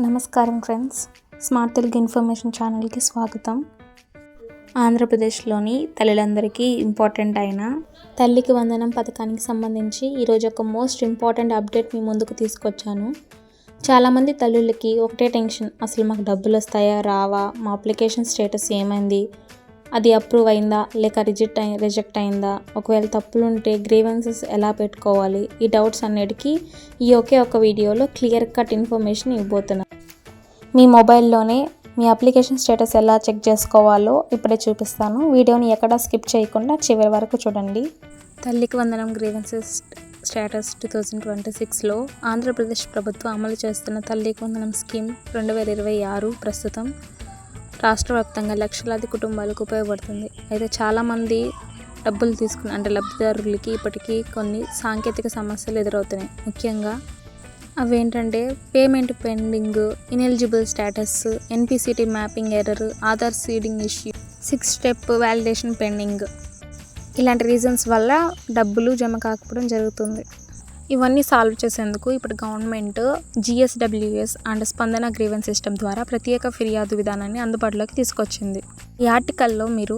నమస్కారం friends, smart Telugu information ఛానల్కి స్వాగతం. ఆంధ్రప్రదేశ్లోని తల్లులందరికీ ఇంపార్టెంట్ అయిన తల్లికి వందనం పథకానికి సంబంధించి ఈరోజు ఒక మోస్ట్ ఇంపార్టెంట్ అప్డేట్ మీ ముందుకు తీసుకొచ్చాను. చాలామంది తల్లులకి ఒకటే టెన్షన్, అసలు మాకు డబ్బులు వస్తాయా రావా, మా అప్లికేషన్ స్టేటస్ ఏమైంది, అది అప్రూవ్ అయిందా లేక రిజెక్ట్ అయిందా, ఒకవేళ తప్పులుంటే గ్రీవెన్సెస్ ఎలా పెట్టుకోవాలి, ఈ డౌట్స్ అన్నిటికీ ఈ ఒకే ఒక వీడియోలో క్లియర్ కట్ ఇన్ఫర్మేషన్ ఇవ్వబోతున్నాను. మీ మొబైల్లోనే మీ అప్లికేషన్ స్టేటస్ ఎలా చెక్ చేసుకోవాలో ఇప్పుడే చూపిస్తాను. వీడియోని ఎక్కడా స్కిప్ చేయకుండా చివరి వరకు చూడండి. తల్లికి వందనం గ్రీవెన్సెస్ స్టేటస్ 2026లో ఆంధ్రప్రదేశ్ ప్రభుత్వం అమలు చేస్తున్న తల్లికి వందనం స్కీమ్ 2026 ప్రస్తుతం రాష్ట్ర వ్యాప్తంగా లక్షలాది కుటుంబాలకు ఉపయోగపడుతుంది. అయితే చాలామంది డబ్బులు తీసుకున్న లబ్ధిదారులకి ఇప్పటికీ కొన్ని సాంకేతిక సమస్యలు ఎదురవుతున్నాయి. ముఖ్యంగా అవేంటంటే payment pending, ineligible status, NPCI mapping error, Aadhaar seeding issue, 6 step validation pending, ఇలాంటి రీజన్స్ వల్ల డబ్బులు జమ కాకపోవడం జరుగుతుంది. ఇవన్నీ సాల్వ్ చేసేందుకు ఇప్పుడు government GSWS and Spandana grievance system ద్వారా ప్రత్యేక ఫిర్యాదు విధానాన్ని అందుబాటులోకి తీసుకొచ్చింది. ఈ ఆర్టికల్లో మీరు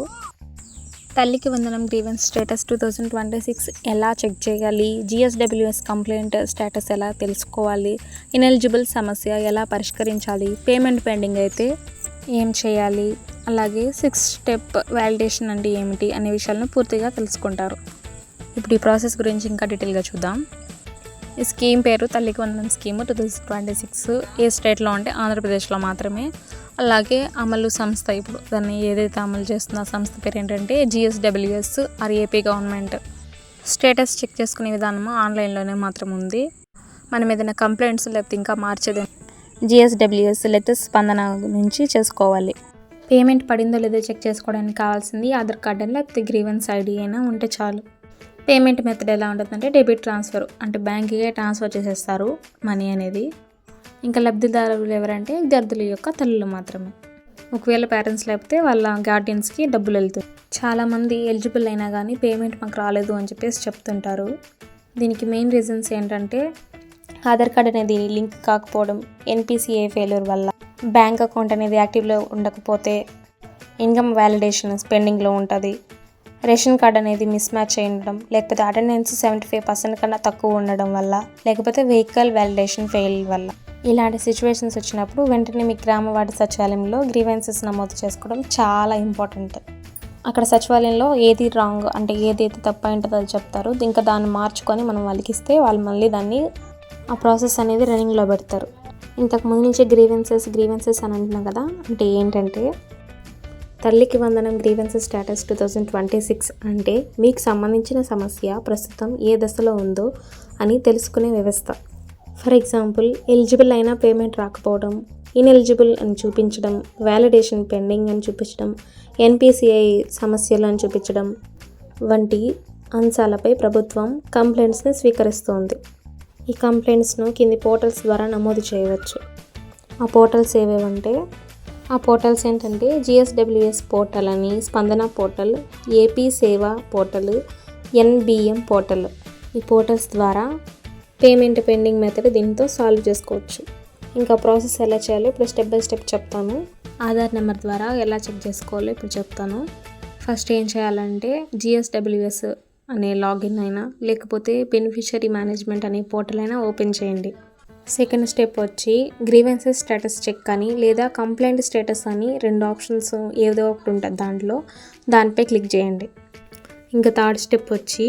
తల్లికి వందనం గ్రీవెన్స్ స్టేటస్ 2026 ఎలా చెక్ చేయాలి, GSWS కంప్లైంట్ స్టేటస్ ఎలా తెలుసుకోవాలి, ఇనెలిజిబుల్ సమస్య ఎలా పరిష్కరించాలి, పేమెంట్ పెండింగ్ అయితే ఏం చేయాలి, అలాగే 6 స్టెప్ వ్యాలిడేషన్ అంటే ఏమిటి అనే విషయాలను పూర్తిగా తెలుసుకుంటారు. ఇప్పుడు ఈ ప్రాసెస్ గురించి ఇంకా డీటెయిల్గా చూద్దాం. ఈ స్కీమ్ పేరు తల్లికి వందనం స్కీమ్ 2026. ఏ స్టేట్లో అంటే ఆంధ్రప్రదేశ్లో మాత్రమే. అలాగే అమలు సంస్థ, ఇప్పుడు దాన్ని ఏదైతే అమలు చేస్తుందో ఆ సంస్థ పేరు ఏంటంటే GSWS or AP government. Status check చేసుకునే విధానము ఆన్లైన్లోనే మాత్రం ఉంది. మనం ఏదైనా కంప్లైంట్స్ లేకపోతే ఇంకా మార్చేది GSWS లేకపోతే స్పందన నుంచి చేసుకోవాలి. పేమెంట్ పడిందో లేదో చెక్ చేసుకోవడానికి కావాల్సింది ఆధార్ కార్డు అని లేకపోతే గ్రీవెన్స్ ID అయినా ఉంటే చాలు. పేమెంట్ మెథడ్ ఎలా ఉంటుందంటే డెబిట్ ట్రాన్స్ఫర్, అంటే బ్యాంక్కే ట్రాన్స్ఫర్ చేసేస్తారు మనీ అనేది. ఇంకా లబ్ధిదారులు ఎవరంటే విద్యార్థుల యొక్క తల్లులు మాత్రమే. ఒకవేళ పేరెంట్స్ లేకపోతే వాళ్ళ గార్డియన్స్కి డబ్బులు వెళ్తాయి. చాలామంది ఎలిజిబుల్ అయినా కానీ పేమెంట్ మాకు రాలేదు అని చెప్పేసి చెప్తుంటారు. దీనికి మెయిన్ రీజన్స్ ఏంటంటే ఆధార్ కార్డ్ అనేది లింక్ కాకపోవడం, NPCI ఫెయిల్యూర్ వల్ల, బ్యాంక్ అకౌంట్ అనేది యాక్టివ్లో ఉండకపోతే, ఇన్కమ్ వ్యాలిడేషన్ పెండింగ్లో ఉంటుంది, రేషన్ కార్డ్ అనేది మిస్ మ్యాచ్ చేయడం, లేకపోతే అటెండెన్స్ 75% కన్నా తక్కువ ఉండడం వల్ల, లేకపోతే వెహికల్ వ్యాలిడేషన్ ఫెయిల్ వల్ల. ఇలాంటి సిచ్యువేషన్స్ వచ్చినప్పుడు వెంటనే మీ గ్రామ వార్డు సచివాలయంలో గ్రీవెన్సెస్ నమోదు చేసుకోవడం చాలా ఇంపార్టెంట్. అక్కడ సచివాలయంలో ఏది రాంగ్ అంటే ఏదైతే తప్పు అయింటుందో అది చెప్తారు. ఇంకా దాన్ని మార్చుకొని మనం వాళ్ళకి ఇస్తే వాళ్ళు మళ్ళీ దాన్ని ఆ ప్రాసెస్ అనేది రన్నింగ్లో పెడతారు. ఇంతకు ముందు నుంచే గ్రీవెన్సెస్ అని అంటున్నాం కదా, అంటే ఏంటంటే తల్లికి వందనం గ్రీవెన్సెస్ స్టేటస్ 2026 అంటే మీకు సంబంధించిన సమస్య ప్రస్తుతం ఏ దశలో ఉందో అని తెలుసుకునే వ్యవస్థ. ఫర్ ఎగ్జాంపుల్, ఎలిజిబుల్ అయినా పేమెంట్ రాకపోవడం, ఇన్ఎలిజిబుల్ అని చూపించడం, వ్యాలిడేషన్ పెండింగ్ అని చూపించడం, NPCI సమస్యలు అని చూపించడం వంటి అంశాలపై ప్రభుత్వం కంప్లైంట్స్ని స్వీకరిస్తోంది. ఈ కంప్లైంట్స్ను కింది పోర్టల్స్ ద్వారా నమోదు చేయవచ్చు. ఆ పోర్టల్స్ ఏవేవంటే ఏంటంటే GSWS పోర్టల్ అని, స్పందన పోర్టల్, ఏపీ సేవా పోర్టల్, NBM పోర్టల్. ఈ పోర్టల్స్ ద్వారా పేమెంట్ పెండింగ్ మెథడ్ దీంతో సాల్వ్ చేసుకోవచ్చు. ఇంకా ప్రాసెస్ ఎలా చేయాలో ఇప్పుడు స్టెప్ బై స్టెప్ చెప్తాను. ఆధార్ నెంబర్ ద్వారా ఎలా చెక్ చేసుకోవాలో ఇప్పుడు చెప్తాను. ఫస్ట్ ఏం చేయాలంటే GSWS అనే లాగిన్ అయినా లేకపోతే బెనిఫిషరీ మేనేజ్మెంట్ అనే పోర్టల్ అయినా ఓపెన్ చేయండి. సెకండ్ స్టెప్ వచ్చి గ్రీవెన్సెస్ స్టేటస్ చెక్ అని లేదా కంప్లైంట్ స్టేటస్ అని 2 ఆప్షన్స్ ఏదో ఒకటి ఉంటుంది, దానిపై క్లిక్ చేయండి. ఇంకా థర్డ్ స్టెప్ వచ్చి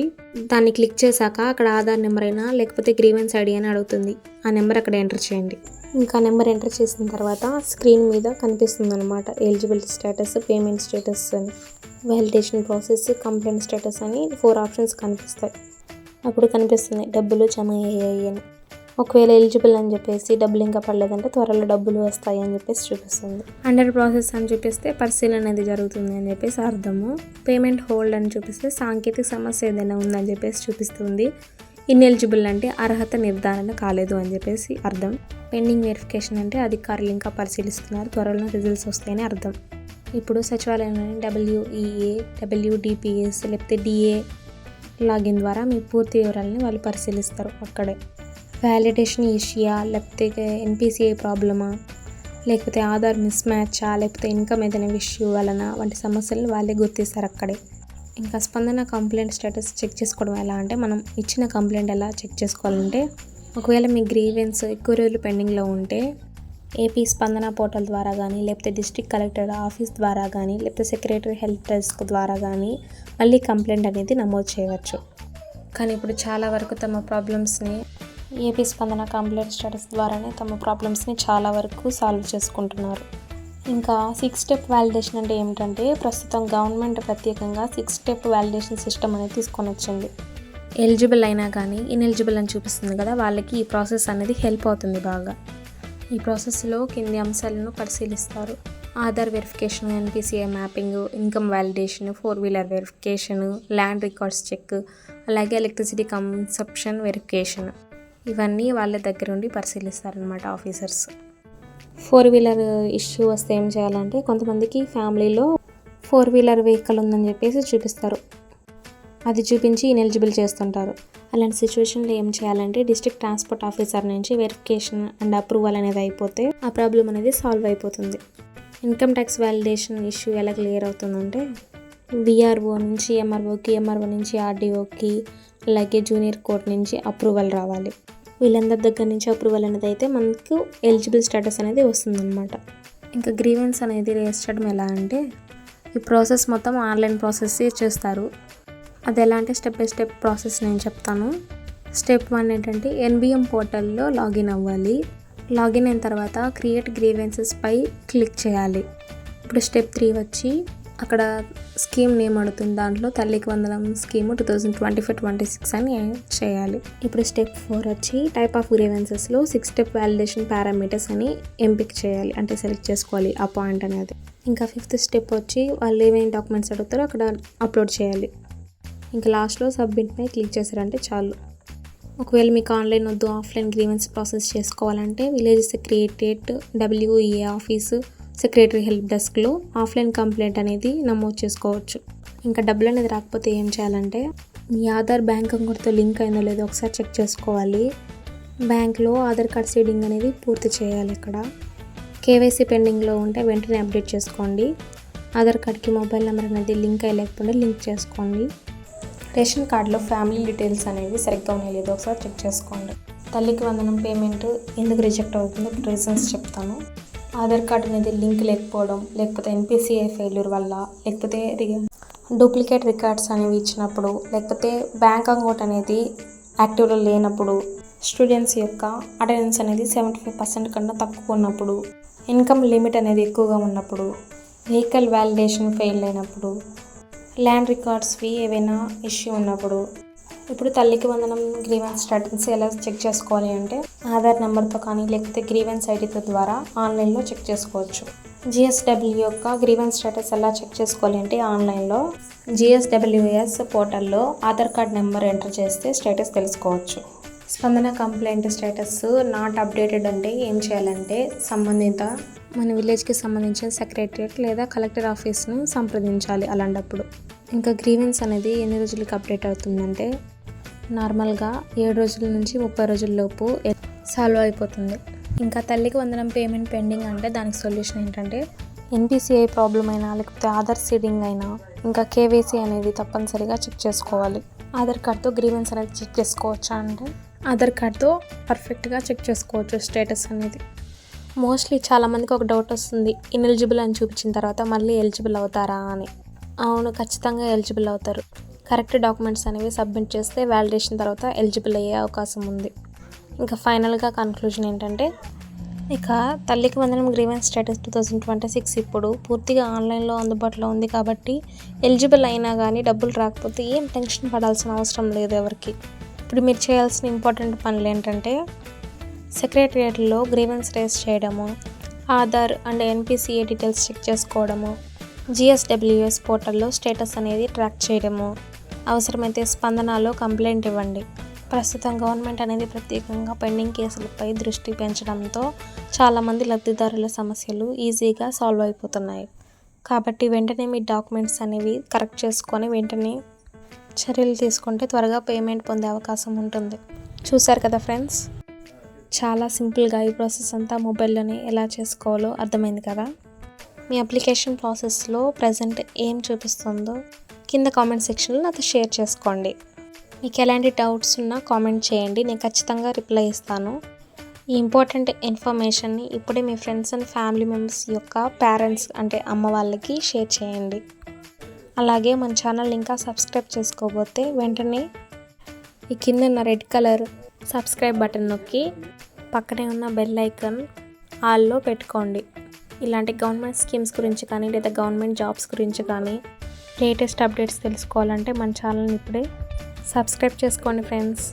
దాన్ని క్లిక్ చేశాక అక్కడ ఆధార్ నెంబర్ అయినా లేకపోతే గ్రీవెన్స్ ID అని అడుగుతుంది. ఆ నెంబర్ అక్కడ ఎంటర్ చేయండి. ఇంకా నెంబర్ ఎంటర్ చేసిన తర్వాత స్క్రీన్ మీద కనిపిస్తుంది అనమాట ఎలిజిబిలిటీ స్టేటస్, పేమెంట్ స్టేటస్ అని, వ్యాలిడేషన్ ప్రాసెస్, కంప్లైంట్ స్టేటస్ అని 4 ఆప్షన్స్ కనిపిస్తాయి. అప్పుడు కనిపిస్తుంది డబ్బులు జమ అయ్యాయి అని. ఒకవేళ ఎలిజిబుల్ అని చెప్పేసి డబ్బులు ఇంకా పడలేదంటే త్వరలో డబ్బులు వస్తాయి అని చెప్పేసి చూపిస్తుంది. అండర్ ప్రాసెస్ అని చూపిస్తే పరిశీలన అనేది జరుగుతుంది అని చెప్పేసి అర్థము. పేమెంట్ హోల్డ్ అని చూపిస్తే సాంకేతిక సమస్య ఏదైనా ఉందని చెప్పేసి చూపిస్తుంది. ఇన్ఎలిజిబుల్ అంటే అర్హత నిర్ధారణ కాలేదు అని చెప్పేసి అర్థం. పెండింగ్ వెరిఫికేషన్ అంటే అధికారులు ఇంకా పరిశీలిస్తున్నారు, త్వరలో రిజల్ట్స్ వస్తాయని అర్థం. ఇప్పుడు సచివాలయంలోని WEA, WDPS లేకపోతే DA లాగిన్ ద్వారా మీ పూర్తి వివరాలని వాళ్ళు పరిశీలిస్తారు అక్కడే. వ్యాలిడేషన్ ఇష్యూయా, లేకపోతే ఎన్పిసిఐ ప్రాబ్లమా, లేకపోతే ఆధార్ మిస్ మ్యాచా, లేకపోతే ఇన్కమ్ ఏదైనా ఇష్యూ వలన వంటి సమస్యలను వాళ్ళే గుర్తిస్తారు అక్కడే. ఇంకా స్పందన కంప్లైంట్ స్టేటస్ చెక్ చేసుకోవడం ఎలా అంటే, మనం ఇచ్చిన కంప్లైంట్ ఎలా చెక్ చేసుకోవాలంటే, ఒకవేళ మీ గ్రీవెన్స్ ఎక్కువ రోజులు పెండింగ్లో ఉంటే ఏపీ స్పందన పోర్టల్ ద్వారా కానీ, లేకపోతే డిస్ట్రిక్ట్ కలెక్టర్ ఆఫీస్ ద్వారా కానీ, లేకపోతే సెక్రటరీ హెల్ప్ డెస్క్ ద్వారా కానీ మళ్ళీ కంప్లైంట్ అనేది నమోదు చేయవచ్చు. కానీ ఇప్పుడు చాలా వరకు తమ ప్రాబ్లమ్స్ని ఏపీ స్పందన కంప్లైంట్ స్టేటస్ ద్వారానే తమ ప్రాబ్లమ్స్ని చాలా వరకు సాల్వ్ చేసుకుంటున్నారు. ఇంకా 6 స్టెప్ వ్యాలిడేషన్ అంటే ఏమిటంటే, ప్రస్తుతం గవర్నమెంట్ ప్రత్యేకంగా 6 స్టెప్ వ్యాలిడేషన్ సిస్టమ్ అనేది తీసుకొని వచ్చింది. ఎలిజిబుల్ అయినా కానీ ఇన్ఎలిజిబుల్ అని చూపిస్తుంది కదా, వాళ్ళకి ఈ ప్రాసెస్ అనేది హెల్ప్ అవుతుంది బాగా. ఈ ప్రాసెస్లో కింది అంశాలను పరిశీలిస్తారు: Aadhaar verification, NPCI mapping, income validation, 4-వీలర్ వెరిఫికేషన్, ల్యాండ్ రికార్డ్స్ చెక్, అలాగే ఎలక్ట్రిసిటీ కన్సంప్షన్ వెరిఫికేషన్. ఇవన్నీ వాళ్ళ దగ్గర ఉండి పరిశీలిస్తారనమాట ఆఫీసర్స్. 4-వీలర్ ఇష్యూ వస్తే ఏం చేయాలంటే, కొంతమందికి ఫ్యామిలీలో 4-వీలర్ వెహికల్ ఉందని చెప్పేసి చూపిస్తారు, అది చూపించి ఇన్ఎలిజిబుల్ చేస్తుంటారు. అలాంటి సిచ్యువేషన్లో ఏం చేయాలంటే, డిస్ట్రిక్ట్ ట్రాన్స్పోర్ట్ ఆఫీసర్ నుంచి వెరిఫికేషన్ అండ్ అప్రూవల్ అనేది అయిపోతే ఆ ప్రాబ్లం అనేది సాల్వ్ అయిపోతుంది. ఇన్కమ్ ట్యాక్స్ వ్యాలిడేషన్ ఇష్యూ ఎలా క్లియర్ అవుతుందంటే, విఆర్ఓ నుంచి ఎంఆర్ఓకి, ఎంఆర్ఓ నుంచి ఆర్డీఓకి, అలాగే జూనియర్ కోర్ట్ నుంచి అప్రూవల్ రావాలి. వీళ్ళందరి దగ్గర నుంచి అప్రూవల్ అనేది అయితే మనకు ఎలిజిబుల్ స్టేటస్ అనేది వస్తుందన్నమాట. ఇంకా గ్రీవెన్స్ అనేది రేస్ చేయడం ఎలా అంటే, ఈ ప్రాసెస్ మొత్తం ఆన్లైన్ ప్రాసెస్ చేస్తారు. అది ఎలా అంటే స్టెప్ బై స్టెప్ ప్రాసెస్ నేను చెప్తాను. స్టెప్ 1 ఏంటంటే, ఎన్బిఎం పోర్టల్లో లాగిన్ అవ్వాలి. లాగిన్ అయిన తర్వాత క్రియేట్ గ్రీవెన్సెస్ పై క్లిక్ చేయాలి. ఇప్పుడు స్టెప్ 3 వచ్చి, అక్కడ స్కీమ్ నేమ్ అడుగుతుంది, దాంట్లో తల్లికి వందనం స్కీము 2025-26 అని చేయాలి. ఇప్పుడు స్టెప్ 4 వచ్చి, టైప్ ఆఫ్ గ్రీవెన్సెస్లో 6 స్టెప్ వ్యాలిడేషన్ పారామీటర్స్ అని ఎంపిక చేయాలి, అంటే సెలెక్ట్ చేసుకోవాలి ఆ పాయింట్ అనేది. ఇంకా 5th స్టెప్ వచ్చి, వాళ్ళు ఏమేమి డాక్యుమెంట్స్ అడుగుతారో అక్కడ అప్లోడ్ చేయాలి. ఇంకా లాస్ట్లో సబ్మిట్ పై క్లిక్ చేశారంటే చాలు. ఒకవేళ మీకు ఆన్లైన్ వద్దు, ఆఫ్లైన్ గ్రీవెన్స్ ప్రాసెస్ చేసుకోవాలంటే village secretariat, WEA office, secretary help డెస్క్లో ఆఫ్లైన్ కంప్లైంట్ అనేది నమోదు చేసుకోవచ్చు. ఇంకా డబ్బులు అనేది రాకపోతే ఏం చేయాలంటే, మీ ఆధార్ బ్యాంక్ అకౌంట్తో లింక్ అయిందో లేదో ఒకసారి చెక్ చేసుకోవాలి. బ్యాంక్లో ఆధార్ కార్డ్ సీడింగ్ అనేది పూర్తి చేయాలి. ఇక్కడ కేవైసీ పెండింగ్లో ఉంటే వెంటనే అప్డేట్ చేసుకోండి. ఆధార్ కార్డ్కి మొబైల్ నెంబర్ అనేది లింక్ అయ్యలేకపోతే లింక్ చేసుకోండి. రేషన్ కార్డులో ఫ్యామిలీ డీటెయిల్స్ అనేవి సరిగ్గా ఉన్నాయి లేదో ఒకసారి చెక్ చేసుకోండి. తల్లికి వందనం పేమెంట్ ఎందుకు రిజెక్ట్ అవుతుందో రీజన్స్ చెప్తాను. ఆధార్ కార్డు అనేది లింక్ లేకపోవడం, లేకపోతే ఎన్పిసిఐ ఫెయిల్యూర్ వల్ల, లేకపోతే డూప్లికేట్ రికార్డ్స్ అనేవి ఇచ్చినప్పుడు, లేకపోతే బ్యాంక్ అకౌంట్ అనేది యాక్టివ్లో లేనప్పుడు, స్టూడెంట్స్ యొక్క అటెండెన్స్ అనేది 75% కన్నా తక్కువ ఉన్నప్పుడు, ఇన్కమ్ లిమిట్ అనేది ఎక్కువగా ఉన్నప్పుడు, వెహికల్ వ్యాలిడేషన్ ఫెయిల్ అయినప్పుడు, ల్యాండ్ రికార్డ్స్వి ఏవైనా ఇష్యూ ఉన్నప్పుడు. ఇప్పుడు తల్లికి వందనం గ్రీవెన్స్ స్టేటస్ ఎలా చెక్ చేసుకోవాలి అంటే, ఆధార్ నెంబర్తో కానీ లేకపోతే గ్రీవెన్స్ ఐడితో ద్వారా ఆన్లైన్లో చెక్ చేసుకోవచ్చు. GSW యొక్క గ్రీవెన్స్ స్టేటస్ ఎలా చెక్ చేసుకోవాలి అంటే, ఆన్లైన్లో GSWS పోర్టల్లో ఆధార్ కార్డ్ నెంబర్ ఎంటర్ చేస్తే స్టేటస్ తెలుసుకోవచ్చు. స్పందన కంప్లైంట్ స్టేటస్ నాట్ అప్డేటెడ్ అంటే ఏం చేయాలంటే, సంబంధిత మన విలేజ్కి సంబంధించిన సెక్రటరియట్ లేదా కలెక్టర్ ఆఫీస్ను సంప్రదించాలి అలాంటప్పుడు. ఇంకా గ్రీవెన్స్ అనేది ఎన్ని రోజులకి అప్డేట్ అవుతుందంటే, నార్మల్గా 7 రోజుల నుంచి 30 రోజుల్లోపు సాల్వ్ అయిపోతుంది. ఇంకా తల్లికి వందనం పేమెంట్ పెండింగ్ అంటే దానికి సొల్యూషన్ ఏంటంటే, ఎన్పిసిఐ ప్రాబ్లం అయినా, లేకపోతే ఆధార్ సీడింగ్ అయినా, ఇంకా కేవైసీ అనేది తప్పనిసరిగా చెక్ చేసుకోవాలి. ఆధార్ కార్డ్తో గ్రీవెన్స్ అనేది చెక్ చేసుకోవచ్చా అంటే, ఆధార్ కార్డ్తో పర్ఫెక్ట్గా చెక్ చేసుకోవచ్చు స్టేటస్ అనేది. మోస్ట్లీ చాలామందికి ఒక డౌట్ వస్తుంది, ఇన్ఎలిజిబుల్ అని చూపించిన తర్వాత మళ్ళీ ఎలిజిబుల్ అవుతారా అని. అవును, ఖచ్చితంగా ఎలిజిబుల్ అవుతారు. కరెక్ట్ డాక్యుమెంట్స్ అనేవి సబ్మిట్ చేస్తే వ్యాలిడేషన్ తర్వాత ఎలిజిబుల్ అయ్యే అవకాశం ఉంది. ఇంకా ఫైనల్గా కన్క్లూజన్ ఏంటంటే, ఇక తల్లికి వందనం గ్రీవెన్స్ స్టేటస్ 2026 ఇప్పుడు పూర్తిగా ఆన్లైన్లో అందుబాటులో ఉంది కాబట్టి, ఎలిజిబుల్ అయినా కానీ డబ్బులు రాకపోతే ఏం టెన్షన్ పడాల్సిన అవసరం లేదు ఎవరికి. ఇప్పుడు మీరు చేయాల్సిన ఇంపార్టెంట్ పనులు ఏంటంటే, సెక్రటరియట్లో గ్రీవెన్స్ రేస్ చేయడము, Aadhaar and NPCI details check చేసుకోవడము, GSWS పోర్టల్లో స్టేటస్ అనేది ట్రాక్ చేయడము, అవసరమైతే స్పందనలో కంప్లైంట్ ఇవ్వండి. ప్రస్తుతం గవర్నమెంట్ అనేది ప్రత్యేకంగా పెండింగ్ కేసులపై దృష్టి పెంచడంతో చాలామంది లబ్ధిదారుల సమస్యలు ఈజీగా సాల్వ్ అయిపోతున్నాయి. కాబట్టి వెంటనే మీ డాక్యుమెంట్స్ అనేవి కరెక్ట్ చేసుకొని వెంటనే చర్యలు తీసుకుంటే త్వరగా పేమెంట్ పొందే అవకాశం ఉంటుంది. చూశారు కదా ఫ్రెండ్స్, చాలా సింపుల్గా ఈ ప్రాసెస్ అంతా మొబైల్లోనే ఎలా చేసుకోవాలో అర్థమైంది కదా. మీ అప్లికేషన్ ప్రాసెస్లో ప్రజెంట్ ఏం చూపిస్తుందో కింద కామెంట్ సెక్షన్లో నాతో షేర్ చేసుకోండి. మీకు ఎలాంటి డౌట్స్ ఉన్నా కామెంట్ చేయండి, నేను ఖచ్చితంగా రిప్లై ఇస్తాను. ఈ ఇంపార్టెంట్ ఇన్ఫర్మేషన్ని ఇప్పుడే మీ ఫ్రెండ్స్ అండ్ ఫ్యామిలీ మెంబర్స్ యొక్క పేరెంట్స్ అంటే అమ్మ వాళ్ళకి షేర్ చేయండి. అలాగే మన ఛానల్ ఇంకా సబ్స్క్రైబ్ చేసుకోకపోతే వెంటనే ఈ కింద ఉన్న రెడ్ కలర్ సబ్స్క్రైబ్ బటన్ నొక్కి పక్కనే ఉన్న బెల్ ఐకాన్ ఆల్లో పెట్టుకోండి. ఇలాంటి గవర్నమెంట్ స్కీమ్స్ గురించి కానీ లేదా గవర్నమెంట్ జాబ్స్ గురించి కానీ లేటెస్ట్ అప్డేట్స్ తెలుసుకోవాలంటే మన ఛానల్ని ఇప్పుడే సబ్స్క్రైబ్ చేసుకోండి friends.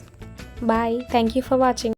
Bye, thank you for watching.